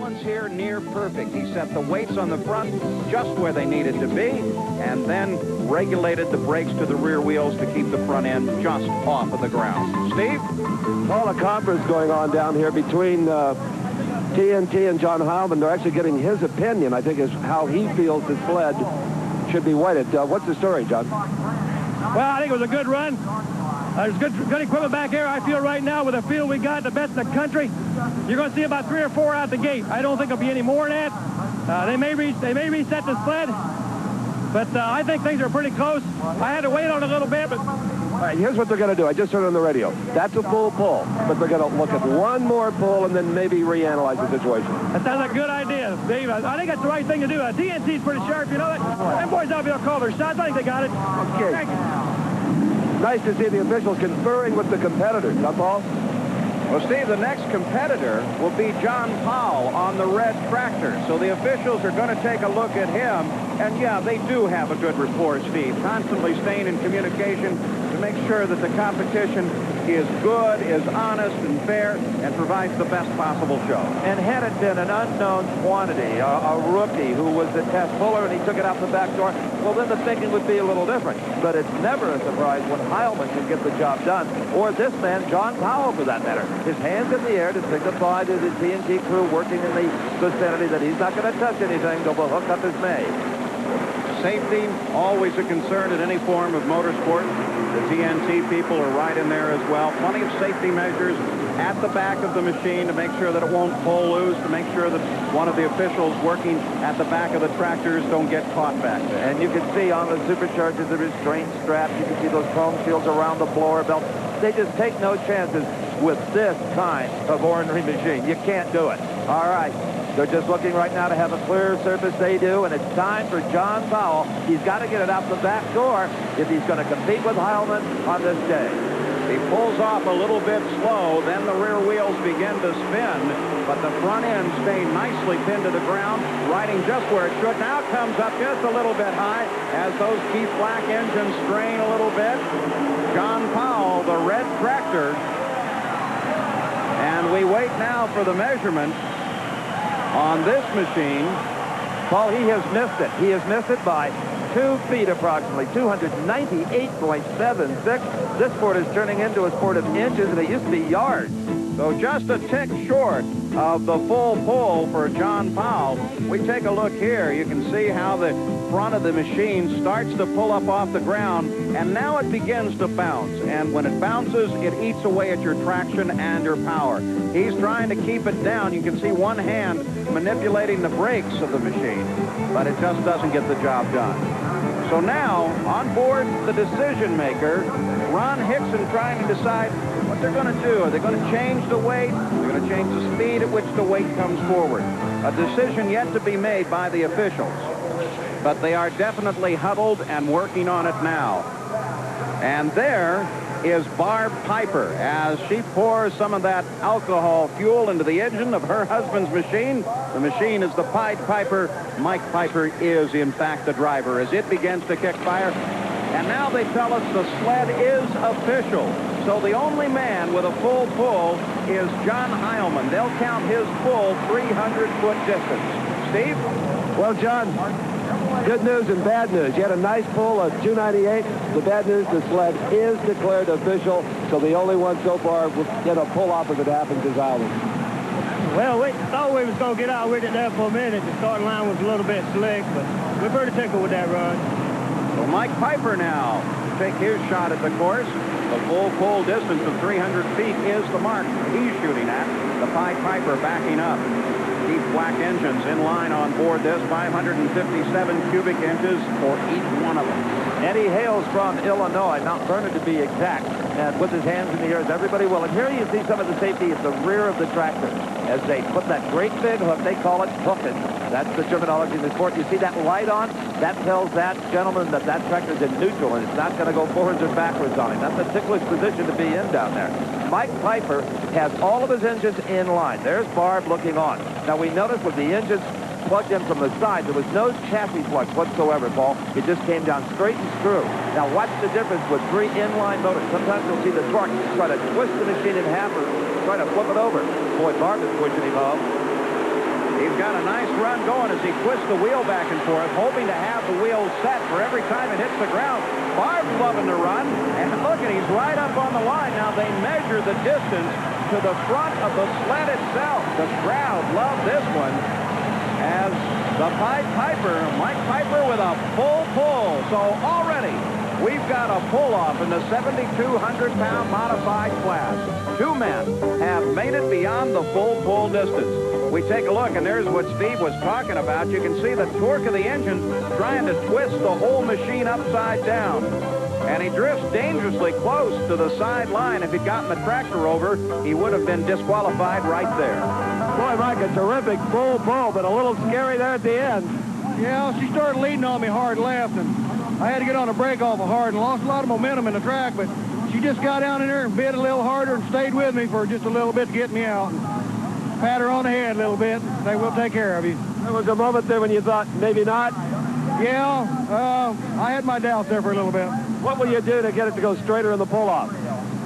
balance here near perfect. He set the weights on the front just where they needed to be, and then regulated the brakes to the rear wheels to keep the front end just off of the ground. Steve? All the conference going on down here between TNT and John Heilman. They're actually getting his opinion, I think, is how he feels the sled should be weighted. What's the story, John? Well, I think it was a good run. There's good equipment back here. I feel right now with the field we got, the best in the country, you're going to see about 3 or 4 out the gate. I don't think it'll be any more than that. They may reset the sled, but I think things are pretty close. I had to wait on it a little bit, but... All right, here's what they're going to do. I just heard on the radio. That's a full pull, but they're going to look at one more pull and then maybe reanalyze the situation. That sounds like a good idea, Dave. I think that's the right thing to do. TNT's pretty sharp, you know that? Them boys out there call their shots. I think they got it. Okay. Thank you. Nice to see the officials conferring with the competitors, huh, Paul? Well, Steve, the next competitor will be John Powell on the red tractor. So the officials are going to take a look at him. And, yeah, they do have a good report, Steve. Constantly staying in communication to make sure that the competition is good, is honest and fair, and provides the best possible show. And had it been an unknown quantity, a rookie who was the test puller and he took it out the back door, well, then the thinking would be a little different. But it's never a surprise when Heilman can get the job done, or this man, John Powell, for that matter. His hands in the air to signify to the TNT crew working in the vicinity that he's not going to touch anything until the hookup is made. Safety, always a concern in any form of motorsport. The TNT people are right in there as well. Plenty of safety measures at the back of the machine to make sure that it won't pull loose, to make sure that one of the officials working at the back of the tractors don't get caught back there. And you can see on the superchargers the restraint straps. You can see those chrome shields around the blower belt. They just take no chances with this kind of ornery machine. You can't do it. All right. They're just looking right now to have a clear surface. They do, and it's time for John Powell. He's got to get it out the back door if he's going to compete with Heilman on this day. He pulls off a little bit slow, then the rear wheels begin to spin, but the front end staying nicely pinned to the ground, riding just where it should. Now comes up just a little bit high as those Keith Black engines strain a little bit. John Powell, the red tractor, and we wait now for the measurement on this machine. Paul, he has missed it. He has missed it by 2 feet approximately, 298.76. This sport is turning into a sport of inches, and it used to be yards. So just a tick short of the full pull for John Powell. We take a look here. You can see how the front of the machine starts to pull up off the ground, and now it begins to bounce. And when it bounces, it eats away at your traction and your power. He's trying to keep it down. You can see one hand manipulating the brakes of the machine, but it just doesn't get the job done. So now, on board the decision maker, Ron Hickson, trying to decide what they're going to do. Are they going to change the weight? They're going to change the speed at which the weight comes forward. A decision yet to be made by the officials. But they are definitely huddled and working on it now. And there is Barb Piper as she pours some of that alcohol fuel into the engine of her husband's machine. The machine is the Pied Piper. Mike Piper is, in fact, the driver as it begins to kick fire. And now they tell us the sled is official. So the only man with a full pull is John Heilman. They'll count his full 300-foot distance. Steve? Well, John, good news and bad news. You had a nice pull of 298. The bad news, the sled is declared official. So the only one so far will get a pull opposite happens is Heilman. Well, we thought we was going to get out with it there for a minute. The starting line was a little bit slick, but we're pretty tickled with that run. So Mike Piper now to take his shot at the course. The full pull distance of 300 feet is the mark he's shooting at. The Pied Piper backing up. Keith Black engines in line on board this, 557 cubic inches for each one of them. And he hails from Illinois, Mount Vernon to be exact, and with his hands in the air as everybody will. And here you see some of the safety at the rear of the tractor as they put that great big hook. They call it hooking. That's the terminology in the sport. You see that light on? That tells that gentleman that that tractor's in neutral and it's not going to go forwards or backwards on him. That's a ticklish position to be in down there. Mike Piper has all of his engines in line. There's Barb looking on. Now we notice with the engines plugged in from the side, there was no chassis plug whatsoever, Paul. It just came down straight and screw. Now watch the difference with 3 inline motors. Sometimes you'll see the torque try to twist the machine in half or try to flip it over. Boy, Barb is pushing him home. got a nice run going as he twists the wheel back and forth, hoping to have the wheel set for every time it hits the ground. Barb's loving the run, and look, and he's right up on the line. Now they measure the distance to the front of the sled itself. The crowd loved this one as the Pied Piper, Mike Piper, with a full pull. So already we've got a pull-off in the 7,200-pound modified class. 2 men have made it beyond the full pull distance. We take a look, and there's what Steve was talking about. You can see the torque of the engine trying to twist the whole machine upside down. And he drifts dangerously close to the sideline. If he'd gotten the tractor over, he would have been disqualified right there. Boy, Mike, a terrific full pull, but a little scary there at the end. Yeah, she started leading on me hard left, and I had to get on the brake awful hard and lost a lot of momentum in the track, but she just got down in there and bit a little harder and stayed with me for just a little bit to get me out. Pat her on the head a little bit. Say, we'll take care of you. There was a moment there when you thought, maybe not. Yeah, I had my doubts there for a little bit. What will you do to get it to go straighter in the pull-off?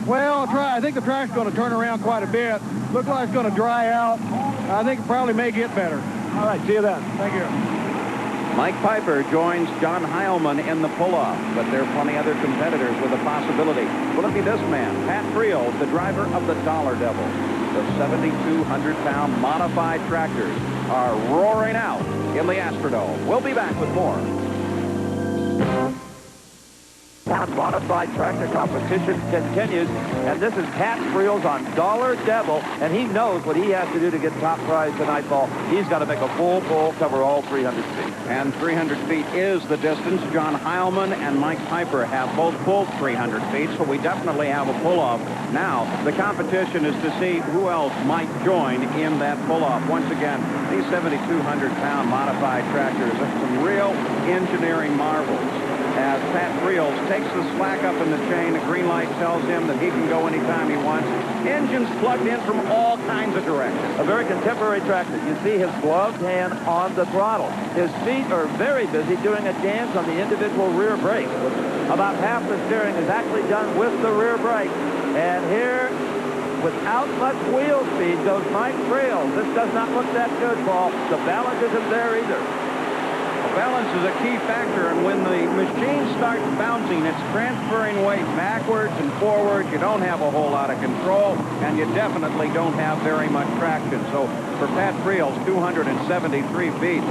Well, I'll try. I think the track's going to turn around quite a bit. Looks like it's going to dry out. I think it probably may get better. All right, see you then. Thank you. Mike Piper joins John Heilman in the pull-off, but there are plenty other competitors with a possibility. Will it be this man, Pat Frels, the driver of the Dollar Devil? The 7,200-pound modified tractors are roaring out in the Astrodome. We'll be back with more. Modified tractor competition continues, and this is Pat Frels on Dollar Devil, and he knows what he has to do to get top prize tonight, Paul. He's got to make a full pull, cover all 300 feet. And 300 feet is the distance. John Heilman and Mike Piper have both pulled 300 feet, so we definitely have a pull-off. Now, the competition is to see who else might join in that pull-off. Once again, these 7,200-pound modified tractors are some real engineering marvels. As Pat Frels takes the slack up in the chain, the green light tells him that he can go anytime he wants. Engines plugged in from all kinds of directions. A very contemporary tractor. You see his gloved hand on the throttle. His feet are very busy doing a dance on the individual rear brake. About half the steering is actually done with the rear brake. And here, without much wheel speed, goes Mike Frels. This does not look that good, Paul. The balance isn't there either. Balance is a key factor, and when the machine starts bouncing, it's transferring weight backwards and forwards. You don't have a whole lot of control, and you definitely don't have very much traction. So for Pat Frels, 273 feet,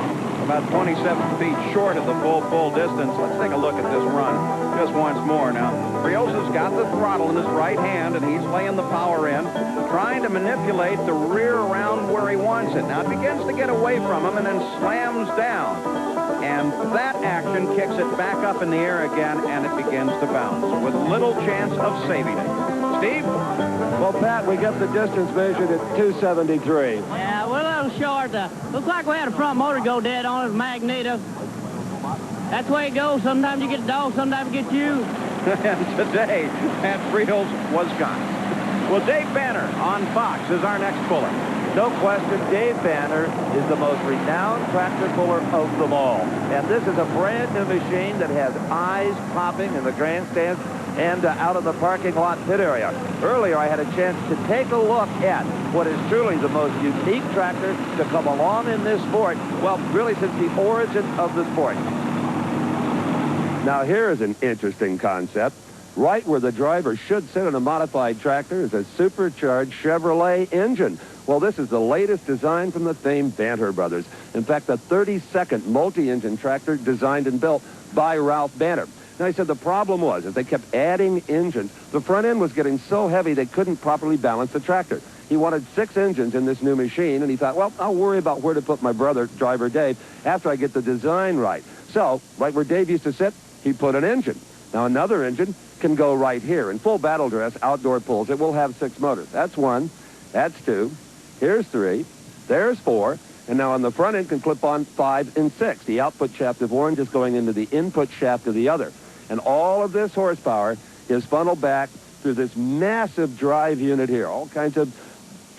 about 27 feet short of the full pull distance. Let's take a look at this run just once more. Now, Frels has got the throttle in his right hand, and he's laying the power in, trying to manipulate the rear around where he wants it. Now, it begins to get away from him and then slams down. And that action kicks it back up in the air again, and it begins to bounce with little chance of saving it. Steve? Well, Pat, we got the distance measured at 273. Yeah, we're a little short. Looks like we had a front motor go dead on his magneto. That's the way it goes. Sometimes you get a dog, sometimes you get you. And today, Pat Frels was gone. Well, Dave Banner on Fox is our next puller. No question, Dave Banner is the most renowned tractor puller of them all. And this is a brand new machine that has eyes popping in the grandstands and out of the parking lot pit area. Earlier, I had a chance to take a look at what is truly the most unique tractor to come along in this sport, well, really since the origin of the sport. Now, here is an interesting concept. Right where the driver should sit in a modified tractor is a supercharged Chevrolet engine. Well, this is the latest design from the famed Banter brothers. In fact, the 32nd multi-engine tractor designed and built by Ralph Banter. Now, he said the problem was, as they kept adding engines, the front end was getting so heavy they couldn't properly balance the tractor. He wanted 6 engines in this new machine, and he thought, well, I'll worry about where to put my brother, driver Dave, after I get the design right. So, right where Dave used to sit, he put an engine. Now, another engine can go right here. In full battle dress, outdoor pulls, it will have 6 motors. That's 1, that's 2, here's 3, there's 4, and now on the front end can clip on 5 and 6. The output shaft of one just going into the input shaft of the other. And all of this horsepower is funneled back through this massive drive unit here. All kinds of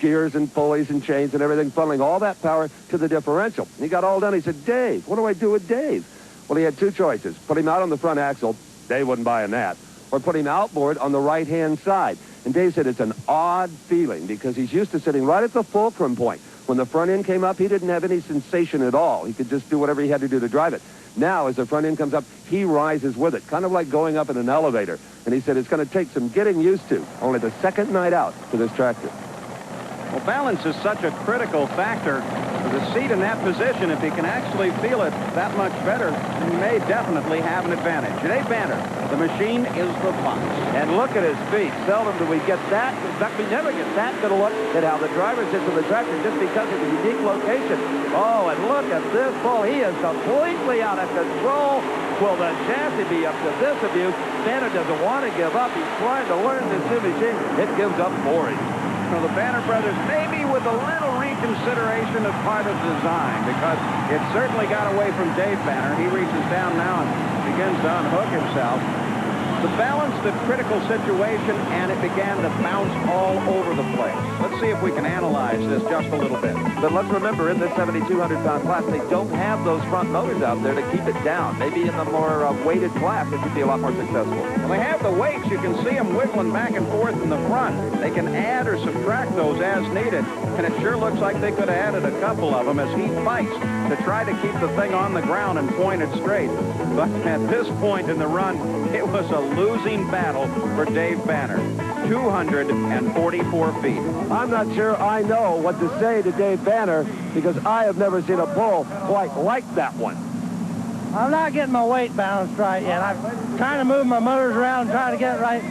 gears and pulleys and chains and everything, funneling all that power to the differential. He got all done. He said, Dave, what do I do with Dave? Well, he had 2 choices. Put him out on the front axle. Dave wasn't buying that. Or put him outboard on the right-hand side. And Dave said it's an odd feeling because he's used to sitting right at the fulcrum point, When the front end came up, he didn't have any sensation at all. He could just do whatever he had to do to drive it. Now, as the front end comes up, he rises with it, kind of like going up in an elevator. And he said it's going to take some getting used to. Only the second night out for this tractor. Well, balance is such a critical factor. For the seat in that position, if he can actually feel it that much better, he may definitely have an advantage. Dave Banner, the machine is the fox. And look at his feet. Seldom do we get that. In fact, we never get that good a look at how the driver sits in the tractor just because of the unique location. Oh, and look at this bull. He is completely out of control. Will the chassis be up to this abuse? Banner doesn't want to give up. He's trying to learn this new machine. It gives up for him. Well, the Banner brothers, maybe with a little reconsideration of part of design, because it certainly got away from Dave Banner. He reaches down now and begins to unhook himself. The balanced a critical situation, and it began to bounce all over the place. Let's see if we can analyze this just a little bit. But let's remember, in the 7,200-pound class, they don't have those front motors out there to keep it down. Maybe in the more weighted class, it could be a lot more successful. Well, they have the weights. You can see them wiggling back and forth in the front. They can add or subtract those as needed, and it sure looks like they could have added a couple of them as he fights to try to keep the thing on the ground and point it straight. But at this point in the run, it was a losing battle for Dave Banner. 244 feet. I'm not sure I know what to say to Dave Banner because I have never seen a bull quite like that one. I'm not getting my weight balanced right yet. I'm trying to move my motors around and trying to get it right.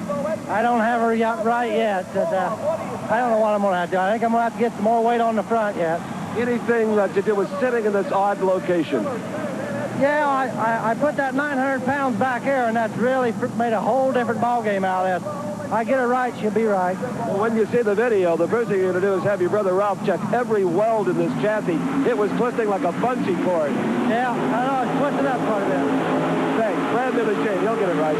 I don't have her right yet. I don't know what I'm going to have to do. I think I'm going to have to get some more weight on the front yet. Anything to do with sitting in this odd location? Yeah, I put that 900 pounds back here, and that's really made a whole different ballgame out of it. If I get it right, she'll be right. Well, when you see the video, the first thing you're going to do is have your brother Ralph check every weld in this chassis. It was twisting like a bungee cord. Yeah, I know. It's twisted up quite a bit. Thanks. Brand new machine. He'll get it right.